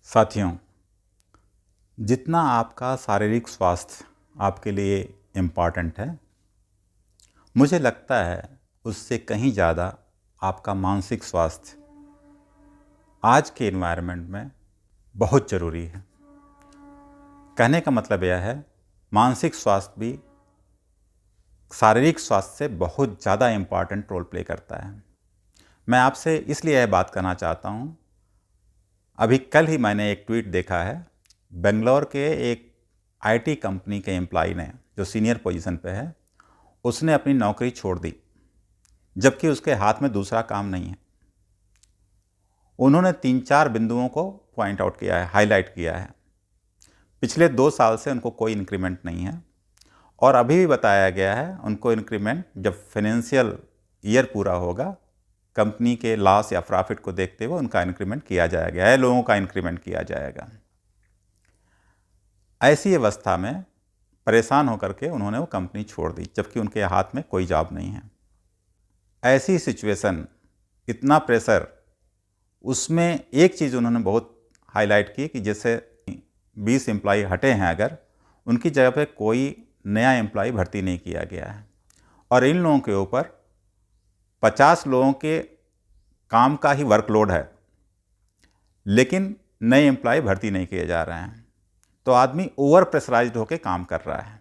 साथियों, जितना आपका शारीरिक स्वास्थ्य आपके लिए इम्पॉर्टेंट है, मुझे लगता है उससे कहीं ज़्यादा आपका मानसिक स्वास्थ्य आज के एनवायरनमेंट में बहुत ज़रूरी है। कहने का मतलब यह है, मानसिक स्वास्थ्य भी शारीरिक स्वास्थ्य से बहुत ज़्यादा इम्पॉर्टेंट रोल प्ले करता है। मैं आपसे इसलिए यह बात करना चाहता हूँ। अभी कल ही मैंने एक ट्वीट देखा है, बेंगलोर के एक आईटी कंपनी के एम्प्लॉय ने, जो सीनियर पोजीशन पे है, उसने अपनी नौकरी छोड़ दी, जबकि उसके हाथ में दूसरा काम नहीं है। उन्होंने 3-4 बिंदुओं को पॉइंट आउट किया है, हाईलाइट किया है। पिछले 2 साल से उनको कोई इंक्रीमेंट नहीं है और अभी भी बताया गया है उनको इंक्रीमेंट जब फाइनेंशियल ईयर पूरा होगा, कंपनी के लॉस या प्रॉफिट को देखते हुए उनका इंक्रीमेंट किया जाएगा, या लोगों का इंक्रीमेंट किया जाएगा। ऐसी अवस्था में परेशान होकर के उन्होंने वो कंपनी छोड़ दी, जबकि उनके हाथ में कोई जॉब नहीं है। ऐसी सिचुएशन, इतना प्रेशर, उसमें एक चीज़ उन्होंने बहुत हाईलाइट की कि जैसे 20 एम्प्लॉय हटे हैं, अगर उनकी जगह पे कोई नया एम्प्लॉय भर्ती नहीं किया गया है और इन लोगों के ऊपर 50 लोगों के काम का ही वर्कलोड है, लेकिन नए एम्प्लॉय भर्ती नहीं किए जा रहे हैं, तो आदमी ओवर प्रेशराइज्ड होकर काम कर रहा है।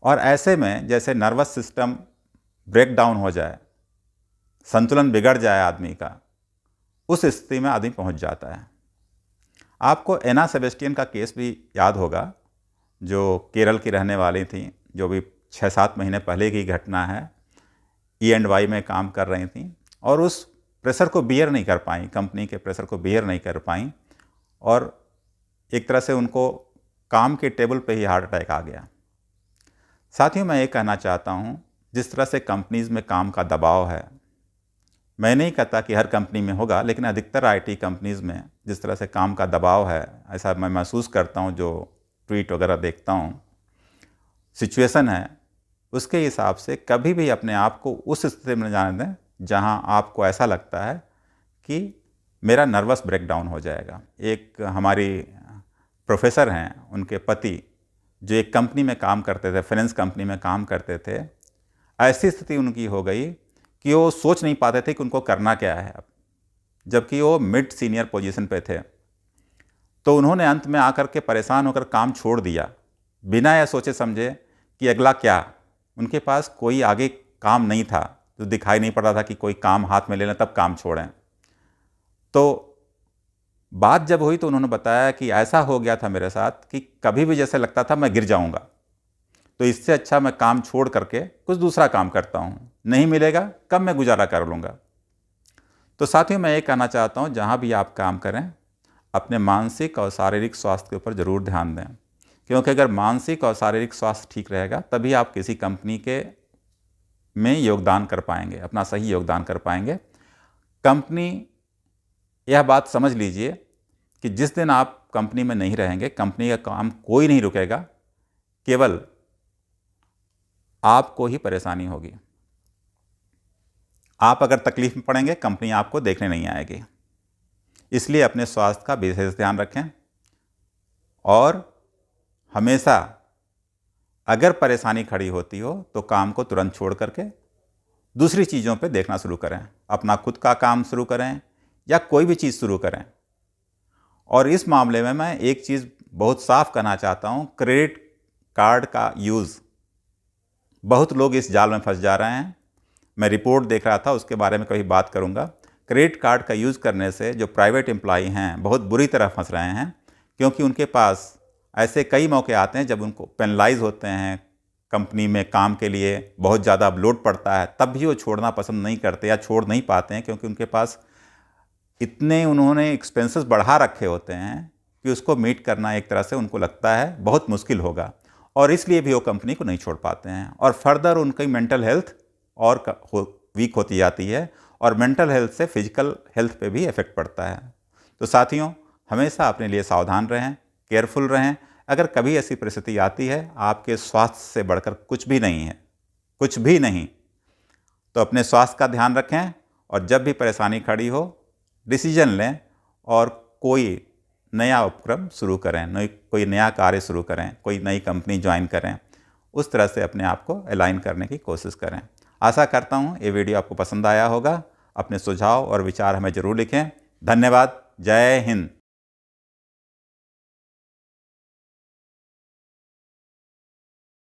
और ऐसे में जैसे नर्वस सिस्टम ब्रेक डाउन हो जाए, संतुलन बिगड़ जाए आदमी का, उस स्थिति में आदमी पहुंच जाता है। आपको एना सेबेस्टियन का केस भी याद होगा, जो केरल की रहने वाली थी, जो भी 6-7 महीने पहले की घटना है। E&Y में काम कर रही थी और उस प्रेशर को बियर नहीं कर पाई, कंपनी के प्रेशर को बियर नहीं कर पाई और एक तरह से उनको काम के टेबल पे ही हार्ट अटैक आ गया। साथियों, मैं ये कहना चाहता हूँ, जिस तरह से कंपनीज़ में काम का दबाव है, मैं नहीं कहता कि हर कंपनी में होगा, लेकिन अधिकतर आईटी कंपनीज़ में जिस तरह से काम का दबाव है, ऐसा मैं महसूस करता हूँ जो ट्वीट वगैरह देखता हूँ, सिचुएशन है, उसके हिसाब से कभी भी अपने आप को उस स्थिति में जाने दें जहाँ आपको ऐसा लगता है कि मेरा नर्वस ब्रेकडाउन हो जाएगा। एक हमारी प्रोफेसर हैं, उनके पति जो एक कंपनी में काम करते थे, फाइनेंस कंपनी में काम करते थे, ऐसी स्थिति उनकी हो गई कि वो सोच नहीं पाते थे कि उनको करना क्या है अब, जबकि वो मिड सीनियर पोजीशन पे थे। तो उन्होंने अंत में आकर के परेशान होकर काम छोड़ दिया, बिना यह सोचे समझे कि अगला क्या। उनके पास कोई आगे काम नहीं था, तो दिखाई नहीं पड़ रहा था कि कोई काम हाथ में ले लें तब काम छोड़ें। तो बात जब हुई तो उन्होंने बताया कि ऐसा हो गया था मेरे साथ कि कभी भी जैसे लगता था मैं गिर जाऊंगा, तो इससे अच्छा मैं काम छोड़ करके कुछ दूसरा काम करता हूँ, नहीं मिलेगा कब मैं गुजारा कर लूँगा। तो साथियों, मैं ये कहना चाहता हूँ, जहाँ भी आप काम करें, अपने मानसिक और शारीरिक स्वास्थ्य के ऊपर ज़रूर ध्यान दें, क्योंकि अगर मानसिक और शारीरिक स्वास्थ्य ठीक रहेगा तभी आप किसी कंपनी के में योगदान कर पाएंगे, अपना सही योगदान कर पाएंगे। कंपनी, यह बात समझ लीजिए कि जिस दिन आप कंपनी में नहीं रहेंगे, कंपनी का काम कोई नहीं रुकेगा, केवल आपको ही परेशानी होगी। आप अगर तकलीफ में पड़ेंगे, कंपनी आपको देखने नहीं आएगी। इसलिए अपने स्वास्थ्य का विशेष ध्यान रखें और हमेशा अगर परेशानी खड़ी होती हो तो काम को तुरंत छोड़ करके दूसरी चीज़ों पे देखना शुरू करें, अपना खुद का काम शुरू करें या कोई भी चीज़ शुरू करें। और इस मामले में मैं एक चीज़ बहुत साफ कहना चाहता हूँ, क्रेडिट कार्ड का यूज़, बहुत लोग इस जाल में फंस जा रहे हैं। मैं रिपोर्ट देख रहा था, उसके बारे में कभी बात करूँगा। क्रेडिट कार्ड का यूज़ करने से जो प्राइवेट एम्प्लॉई हैं बहुत बुरी तरह फंस रहे हैं, क्योंकि उनके पास ऐसे कई मौके आते हैं जब उनको पेनलाइज होते हैं, कंपनी में काम के लिए बहुत ज़्यादा लोड पड़ता है, तब भी वो छोड़ना पसंद नहीं करते या छोड़ नहीं पाते हैं, क्योंकि उनके पास इतने उन्होंने एक्सपेंसेस बढ़ा रखे होते हैं कि उसको मीट करना एक तरह से उनको लगता है बहुत मुश्किल होगा, और इसलिए भी वो कंपनी को नहीं छोड़ पाते हैं। और फर्दर उनकी मेंटल हेल्थ और वीक होती जाती है और मेंटल हेल्थ से फिजिकल हेल्थ पे भी इफेक्ट पड़ता है। तो साथियों, हमेशा अपने लिए सावधान रहें, केयरफुल रहें। अगर कभी ऐसी परिस्थिति आती है, आपके स्वास्थ्य से बढ़कर कुछ भी नहीं है, कुछ भी नहीं, तो अपने स्वास्थ्य का ध्यान रखें और जब भी परेशानी खड़ी हो डिसीजन लें और कोई नया उपक्रम शुरू करें, कोई नया कार्य शुरू करें, कोई नई कंपनी ज्वाइन करें, उस तरह से अपने आप को अलाइन करने की कोशिश करें। आशा करता हूँ ये वीडियो आपको पसंद आया होगा। अपने सुझाव और विचार हमें ज़रूर लिखें। धन्यवाद। जय हिंद।